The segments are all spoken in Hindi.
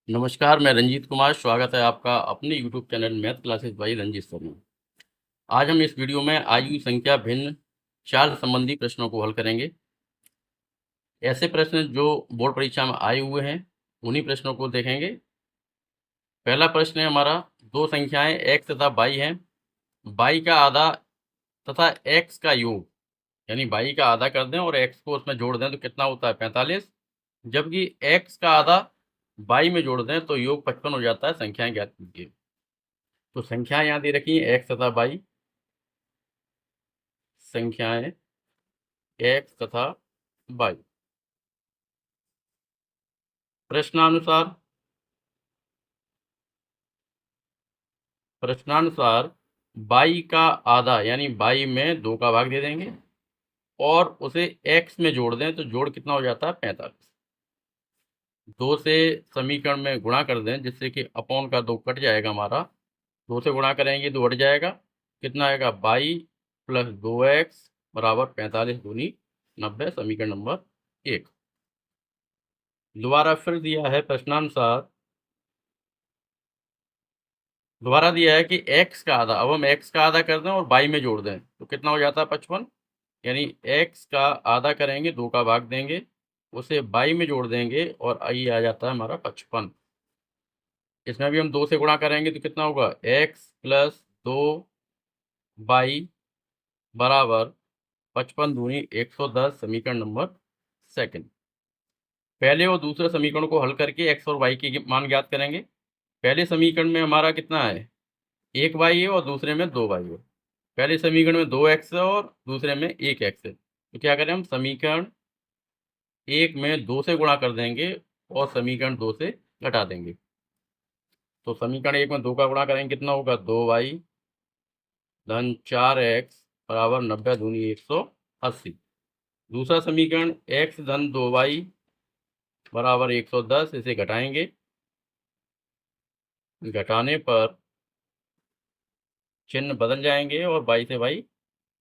नमस्कार, मैं रंजीत कुमार। स्वागत है आपका अपने YouTube channel math classes by Ranjeet sir में। आज हम इस वीडियो में आयु संख्या भिन्न चाल संबंधी प्रश्नों को हल करेंगे। ऐसे प्रश्न जो बोर्ड परीक्षा में आए हुए हैं उन्हीं प्रश्नों को देखेंगे। पहला प्रश्न है हमारा, दो संख्याएं x तथा y हैं। y का आधा तथा x का योग, यानी y का आधा कर दें और x को उसमें जोड़ दें तो कितना होता है 45, जबकि x का आधा y में जोड़ दें तो योग 55 हो जाता है। संख्याएं ज्ञात कीजिए। तो संख्याएं यहाँ दे रखी हैं x तथा y। संख्याएं x तथा y। प्रश्नानुसार y का आधा यानी y में 2 का भाग दे देंगे और उसे x में जोड़ दें तो जोड़ कितना हो जाता है 45। 2 से समीकरण में गुणा कर दें जिससे कि अपॉन का 2 कट जाएगा हमारा। 2 से गुणा करेंगे तो हट जाएगा। कितना आएगा y प्लस 2x बराबर 45 दूनी 90। समीकरण नंबर 1। दोबारा फिर दिया है प्रश्नानुसार, दोबारा दिया है कि x का आधा, अब हम x का आधा कर दें और y में जोड़ दें तो कितना हो जाता है 55। यानी x का आधा करेंगे 2 का भाग देंगे उसे y में जोड़ देंगे और आई आ जाता है हमारा 55। इसमें भी हम 2 से गुणा करेंगे तो कितना होगा x प्लस 2y बराबर 55 दूनी 110। समीकरण नंबर 2। पहले और दूसरे समीकरण को हल करके x और y के मान ज्ञात करेंगे। पहले समीकरण में हमारा कितना है 1y है और दूसरे में 2y है। पहले समीकरण में 2x है और दूसरे में 1x है। तो क्या करें हम समीकरण 1 में 2 से गुणा कर देंगे और समीकरण 2 से घटा देंगे। तो समीकरण 1 में 2 का गुणा करेंगे कितना होगा 2y धन 4x बराबर 90 दूनी 180। दूसरा समीकरण x धन 2y बराबर 110, इसे घटाएंगे। घटाने पर चिन्ह बदल जाएंगे और y से y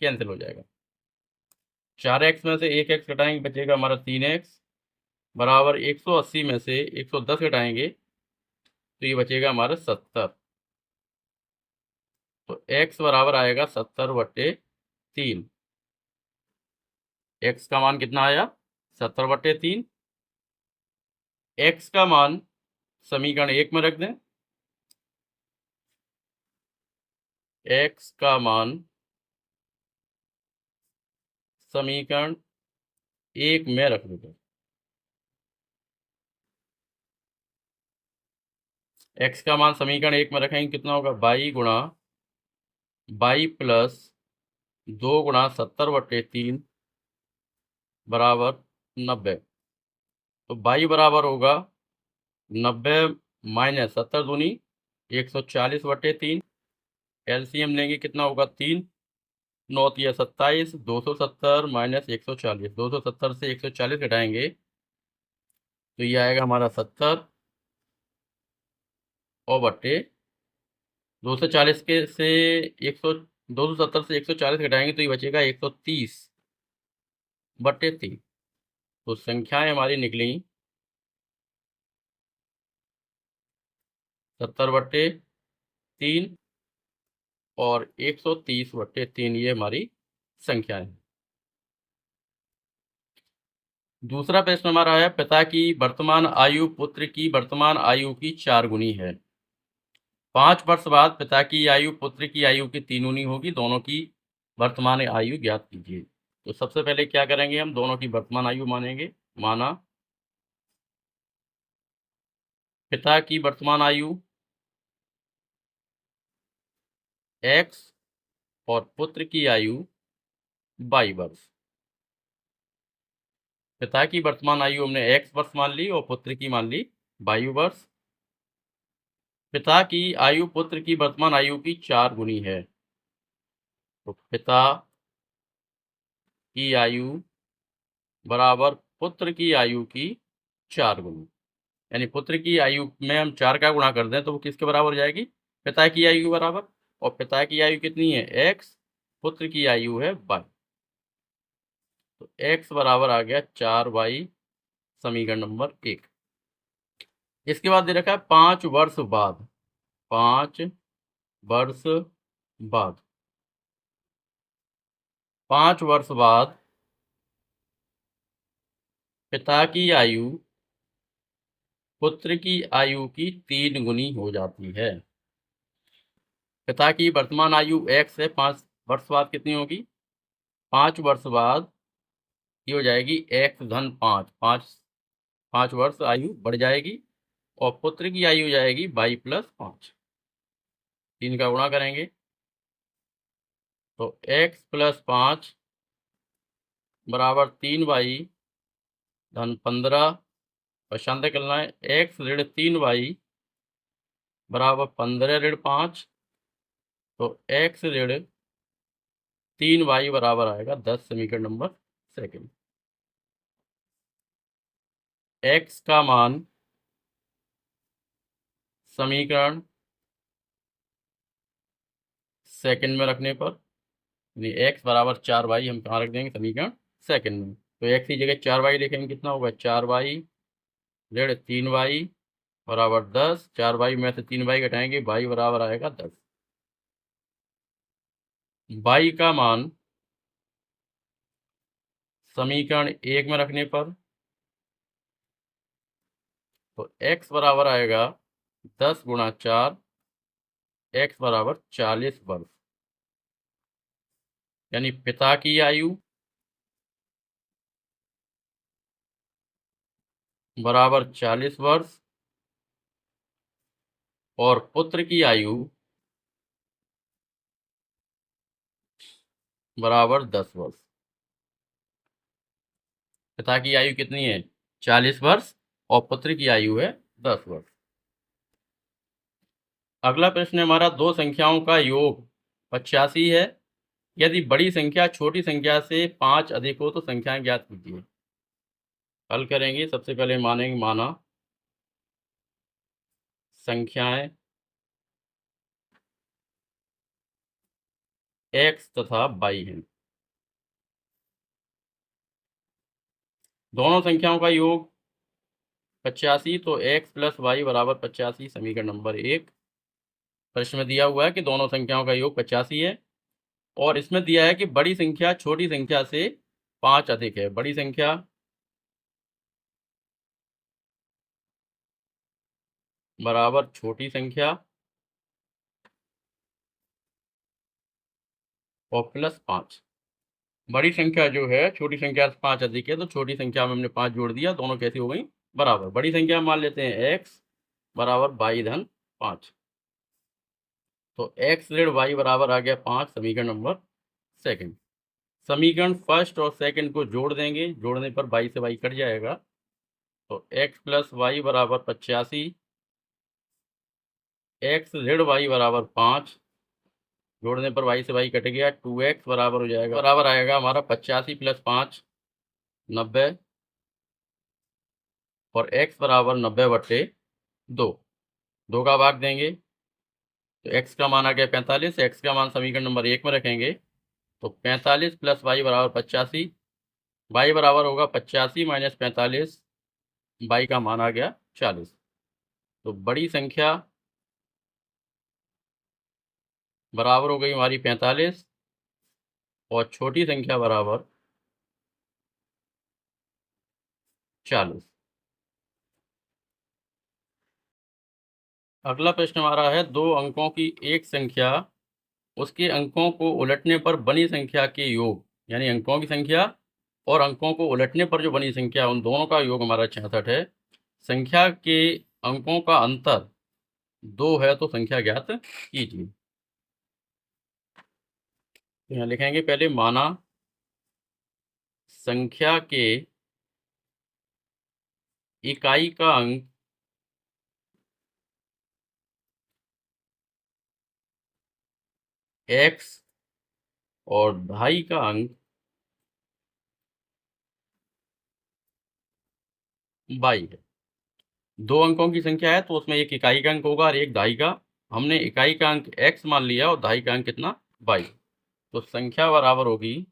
कैंसिल हो जाएगा। 4x में से 1x घटाएंगे बचेगा हमारा 3x बराबर 180 में से 110 घटाएंगे तो ये बचेगा हमारा 70। तो x बराबर आएगा 70/3। x का मान कितना आया 70/3। x का मान समीकरण 1 में रख दें। x का मान समीकरण 1 में रख दें। x का मान समीकरण 1 में रखेंगे कितना होगा y गुणा y प्लस 2 गुणा 70/3 बराबर 90। तो y बराबर होगा 90 माइनस 70 दूनी 140/3। एलसीएम लेंगे कितना होगा 3 9 या 27। 270 माइनस 140, 270 से 140 घटाएंगे तो ये आएगा हमारा 70 और बट्टे 240 के से 100, 270 से 140 घटाएंगे तो ये बचेगा 130/3। तो संख्याएं हमारी निकली 70/3 और 130/3। ये हमारी संख्याएं हैं। दूसरा प्रश्न हमारा है, पिता की वर्तमान आयु पुत्र की वर्तमान आयु की 4 गुनी है। 5 वर्ष बाद पिता की आयु पुत्र की आयु की 3 गुनी होगी। दोनों की वर्तमान आयु ज्ञात कीजिए। तो सबसे पहले क्या करेंगे, हम दोनों की वर्तमान आयु मानेंगे। माना पिता की वर्तमान आयु x और पुत्र की आयु y वर्ष। पिता की वर्तमान आयु हमने x वर्ष मान ली और पुत्र की मान ली y वर्ष। पिता की आयु पुत्र की वर्तमान आयु की 4 गुनी है। तो पिता की आयु बराबर पुत्र की आयु की 4 गुनी। यानी पुत्र की आयु में हम 4 का गुणा कर दें तो वो किसके बराबर हो जाएगी, पिता की आयु के बराबर। और पिता की आयु कितनी है x, पुत्र की आयु है y। तो x बराबर आ गया 4y। समीकरण नंबर 1। इसके बाद दे रखा है 5 वर्ष बाद, 5 वर्ष बाद, 5 वर्ष बाद पिता की आयु पुत्र की आयु की 3 गुनी हो जाती है। पिता की वर्तमान आयु x है, 5 वर्ष बाद कितनी होगी? 5 वर्ष बाद ये हो जाएगी x धन 5, 5 वर्ष आयु बढ़ जाएगी और पुत्र की आयु हो जाएगी y प्लस 5। 3 का गुणा करेंगे तो x प्लस 5 बराबर 3y धन 15, पशांतर करना है, x ऋण 3y बराबर 15 ऋण 5, तो x ऋण 3y बराबर आएगा 10, समीकरण नंबर सेकंड। x का मान समीकरण सेकंड में रखने पर, यानी x बराबर 4y हम कहाँ रख देंगे? समीकरण सेकंड में। तो x की जगह 4y लिखेंगे, कितना होगा? 4y ऋण 3y बराबर 10, 4y में से 3y घटाएंगे, y बराबर आएगा 10। y का मान समीकरण 1 में रखने पर तो x बराबर आएगा 10 गुणा 4, x बराबर 40 वर्ष, यानी पिता की आयु बराबर 40 वर्ष और पुत्र की आयु बराबर 10 वर्ष। पिता की आयु कितनी है? 40 वर्ष और पुत्र की आयु है 10 वर्ष। अगला प्रश्न है हमारा, दो संख्याओं का योग 85 है। यदि बड़ी संख्या छोटी संख्या से 5 अधिक हो तो संख्याएं ज्ञात कीजिए। हल करेंगे, सबसे पहले मानेंगे माना संख्याएं x तथा y हैं। दोनों संख्याओं का योग 85, तो x प्लस वाई बराबर 85, समीकरण नंबर 1। प्रश्न में दिया हुआ है कि दोनों संख्याओं का योग 85 है और इसमें दिया है कि बड़ी संख्या छोटी संख्या से 5 अधिक है। बड़ी संख्या बराबर छोटी संख्या और प्लस 5। बड़ी संख्या जो है छोटी संख्या से 5 अधिक है, तो छोटी संख्या में हमने 5 जोड़ दिया, दोनों कैसी हो गई? बराबर। बड़ी संख्या मान लेते हैं x बराबर वाई धन 5, तो x ऋण वाई बराबर आ गया 5, समीकरण नंबर सेकंड। समीकरण फर्स्ट और सेकंड को जोड़ देंगे, जोड़ने पर y से y कट जाएगा, तो x प्लस वाई बराबर 85, x ऋण वाई बराबर 5, जोड़ने पर y से y कट गया, 2x बराबर हो जाएगा, बराबर आएगा हमारा 85 प्लस 5 90 और x बराबर 90/2। 2 का भाग देंगे तो x का मान आ गया 45, x का मान समीकरण नंबर 1 में रखेंगे तो 45 प्लस वाई बराबर 85, y बराबर होगा 85 माइनस 45, y का मान आ गया 40। तो बड़ी संख्या बराबर हो गई हमारी 45 और छोटी संख्या बराबर 40। अगला प्रश्न हमारा है, 2 अंकों की एक संख्या उसके अंकों को उलटने पर बनी संख्या के योग, यानी अंकों की संख्या और अंकों को उलटने पर जो बनी संख्या उन दोनों का योग हमारा 66 है। संख्या के अंकों का अंतर 2 है तो संख्या ज्ञात कीजिए। तो यहाँ लिखेंगे पहले माना संख्या के इकाई का अंक x और ढाई का अंक y है। 2 अंकों की संख्या है तो उसमें एक इकाई का अंक होगा और एक ढाई का। हमने इकाई का अंक x मान लिया और ढाई का अंक कितना? y। तो संख्या बराबर होगी,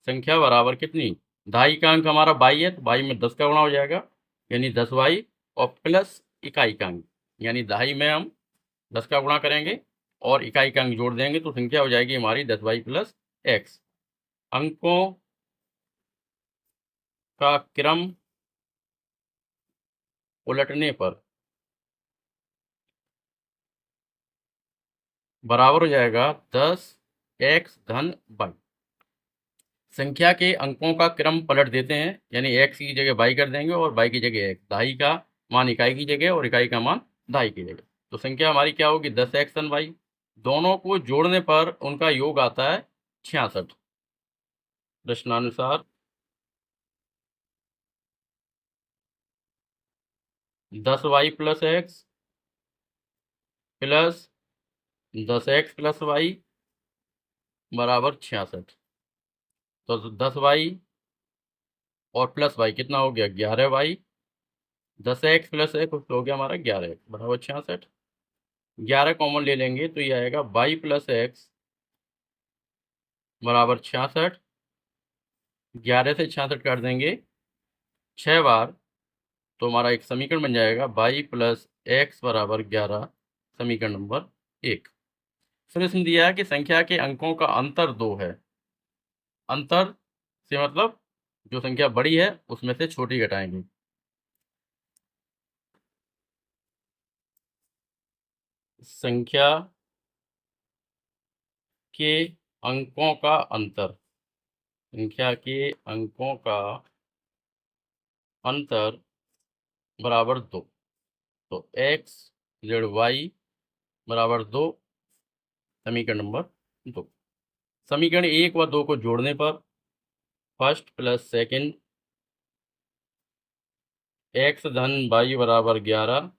संख्या बराबर कितनी? ढाई का अंक हमारा y है तो y में 10 का गुणा हो जाएगा, यानी 10y और प्लस इकाई का अंक, यानी दहाई में हम 10 का गुणा करेंगे और इकाई का अंक जोड़ देंगे तो संख्या हो जाएगी हमारी 10y प्लस एक्स। अंकों का क्रम उलटने पर बराबर हो जाएगा 10x धन y। संख्या के अंकों का क्रम पलट देते हैं, यानी x की जगह y कर देंगे और y की जगह x, दहाई का मान इकाई की जगह और इकाई का मान दहाई की जगह। तो संख्या हमारी क्या होगी 10x धन y। दोनों को जोड़ने पर उनका योग आता है 66। प्रश्नानुसार 10y plus x plus 10x plus y बराबर 66। तो 10y और प्लस वाई कितना हो गया 11y, 10x प्लस एक्स हो गया हमारा 11x बराबर 66। 11 कॉमन ले लेंगे तो ये आएगा y प्लस एक्स बराबर 66। 11 से 66 काट देंगे 6 बार तो हमारा एक समीकरण बन जाएगा y प्लस एक्स बराबर 11, समीकरण नंबर 1। फिर इसमें दिया है कि संख्या के अंकों का अंतर 2 है। अंतर से मतलब जो संख्या बड़ी है उसमें से छोटी घटाएंगे। संख्या के अंकों का अंतर, संख्या के अंकों का अंतर बराबर 2। तो x जेड वाई बराबर 2, समीकरण नंबर 2। समीकरण 1 व 2 को जोड़ने पर फर्स्ट प्लस सेकंड x धन वाई बराबर 11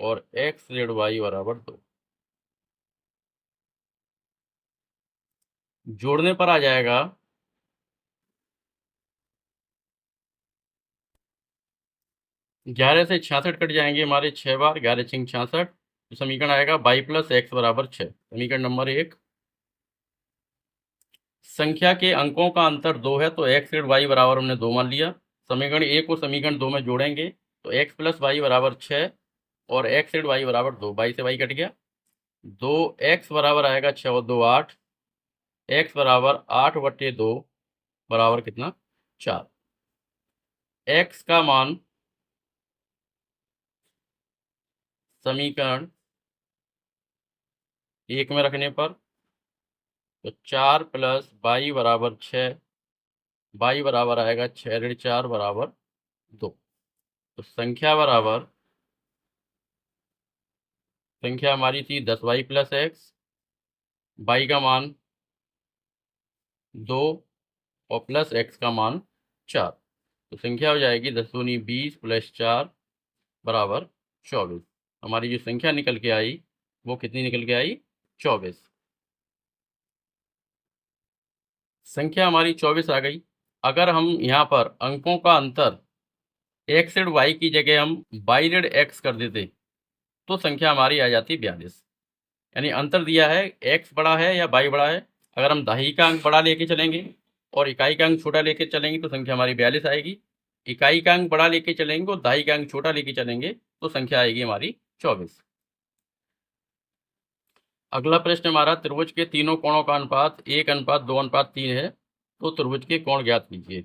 और x जेड वाई बराबर 2। जोड़ने पर आ जाएगा 11 से 66 कट जाएंगे हमारे 6 बार, 11 छिंग 66। तो समीकरण आएगा y प्लस एक्स बराबर 6, समीकरण नंबर 1। संख्या के अंकों का अंतर 2 है तो x जेड वाई बराबर हमने 2 मान लिया। समीकरण 1 को समीकरण 2 में जोड़ेंगे तो x प्लस वाई बराबर 6 और x जेड वाई बराबर 2, y से y कट गया। 2x बराबर आएगा 6 और 2 8, x बराबर 8/2 बराबर कितना 4। x का मान समीकरण 1 में रखने पर तो 4 प्लस वाई बराबर 6, वाई बराबर आएगा 6 - 4 बराबर 2। तो संख्या बराबर, संख्या हमारी थी 10y प्लस एक्स, वाई का मान 2 और प्लस एक्स का मान 4। तो संख्या हो जाएगी 10 दूनी 20 प्लस 4 बराबर 24। हमारी जो संख्या निकल के आई वो कितनी निकल के आई 24। संख्या हमारी 24 आ गई। अगर हम यहाँ पर अंकों का अंतर x जेड वाई की जगह हम y जेड एक्स कर देते तो संख्या हमारी आ जाती 42। यानी अंतर दिया है x बड़ा है या y बड़ा है। अगर हम दहाई का अंक बड़ा लेके चलेंगे और इकाई का अंक छोटा लेके चलेंगे तो संख्या हमारी 42 आएगी। इकाई का अंक बड़ा लेके चलेंगे और दहाई का अंक छोटा लेके चलेंगे तो संख्या आएगी हमारी 24। अगला प्रश्न हमारा त्रिभुज के तीनों कोणों का अनुपात 1:2:3 है, तो त्रिभुज के कोण ज्ञात कीजिए।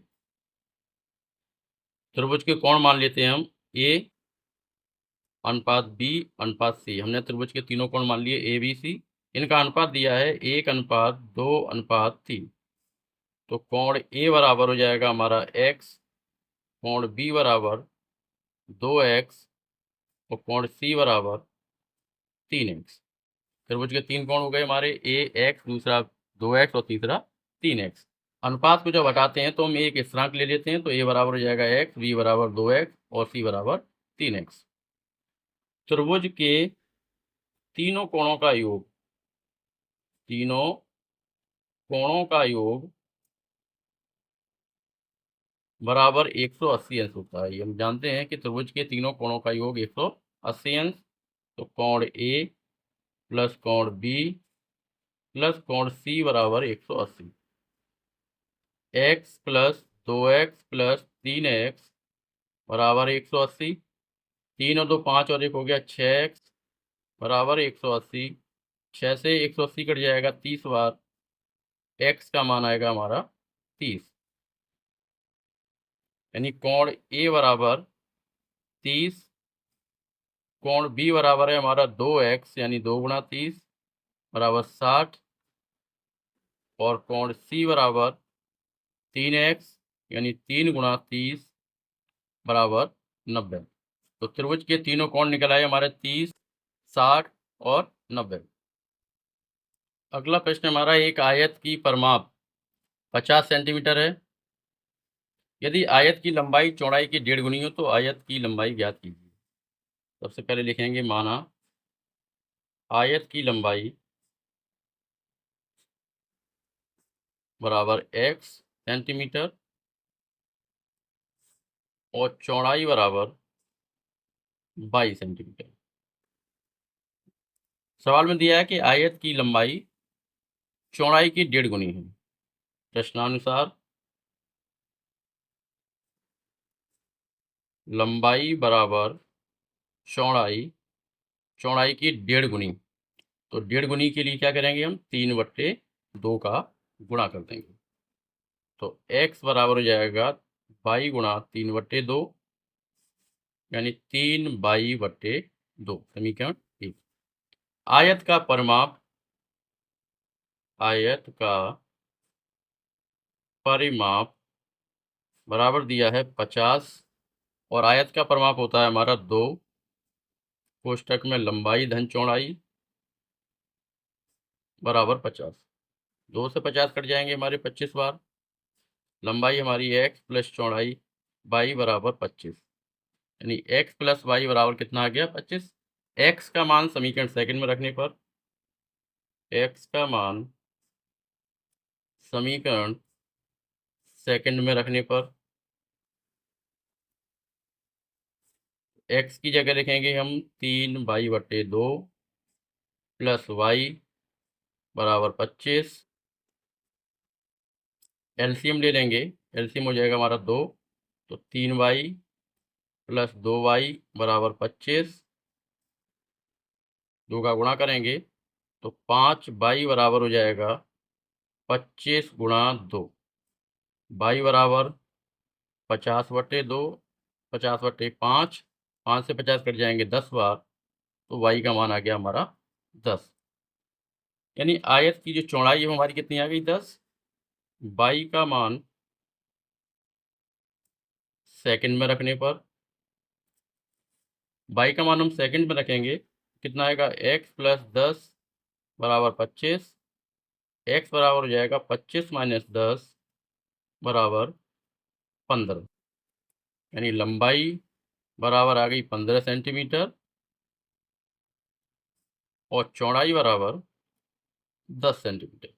त्रिभुज के कोण मान लेते हैं हम a अनुपात b अनुपात c। हमने त्रिभुज के तीनों कोण मान लिए a b c। इनका अनुपात दिया है 1:2:3। तो कोण a बराबर हो जाएगा हमारा x, कोण b बराबर 2x और कोण c बराबर 3x। त्रिभुज के 3 कोण हो गए हमारे, a x, दूसरा 2x और तीसरा 3x। अनुपात को जब हटाते हैं तो हम एक स्थिरांक ले लेते हैं तो a बराबर हो जाएगा x, b बराबर 2x और c बराबर 3x। त्रिभुज के तीनों कोणों का योग, तीनों कोणों का योग बराबर 180 अंश होता है। ये हम जानते हैं कि त्रिभुज के तीनों कोणों का योग 180 अंश। तो कोण a प्लस कोण b प्लस कोण c बराबर 180। x plus 2x plus 3x बराबर 180। 3 और 2 5 और 1 हो गया 6x बराबर 180। 6 से 180 कट जाएगा 30 बार, x का मान आएगा हमारा 30। यानी कोण ए बराबर 30, कोण बी बराबर है हमारा 2x यानी 2 गुणा 30 बराबर 60, और कोण सी बराबर 3x यानी 3 गुणा 30 बराबर 90। तो त्रिभुज के तीनों कोण निकल आए हमारे 30, 60 और 90। अगला प्रश्न हमारा, एक आयत की परिमाप 50 सेंटीमीटर है। यदि आयत की लंबाई चौड़ाई की 1.5 गुनी हो तो आयत की लंबाई ज्ञात कीजिए। सबसे पहले लिखेंगे माना आयत की लंबाई बराबर x सेंटीमीटर और चौड़ाई बराबर 22 सेंटीमीटर। सवाल में दिया है कि आयत की लंबाई चौड़ाई की 1.5 गुनी है। प्रश्नानुसार लंबाई बराबर चौड़ाई, चौड़ाई की 1.5 गुनी। तो 1.5 गुनी के लिए क्या करेंगे हम, 3/2 का गुणा कर देंगे। तो x बराबर हो जाएगा 22 गुणा 3/2 यानी 3/2। समीकरण 1। आयत का परिमाप, आयत का परिमाप बराबर दिया है 50 और आयत का परिमाप होता है हमारा 2, कोष्टक में लंबाई धन चौड़ाई बराबर 50। 2 से 50 कट जाएंगे हमारे 25 बार। लंबाई हमारी x प्लस चौड़ाई y बराबर 25, यानी x प्लस y बराबर कितना आ गया 25। x का मान समीकरण सेकंड में रखने पर, x का मान समीकरण सेकंड में रखने पर x की जगह लिखेंगे हम 3/2 प्लस y बराबर 25। एलसीएम ले लेंगे, एलसीएम हो जाएगा हमारा 2, तो 3y प्लस 2y बराबर 25। 2 का गुणा करेंगे तो 5y बराबर हो जाएगा 25 गुणा 2। y बराबर 50/2, 50/5, 5 से 50 कट जाएंगे 10 बार, तो y का मान आ गया हमारा 10। यानी आयत की जो चौड़ाई है हमारी कितनी आ गई 10। y का मान सेकंड में रखने पर, y का मान हम सेकंड में रखेंगे, कितना आएगा x प्लस 10 बराबर 25। x बराबर हो जाएगा 25 माइनस 10 बराबर 15। यानी लंबाई बराबर आ गई 15 सेंटीमीटर और चौड़ाई बराबर 10 सेंटीमीटर।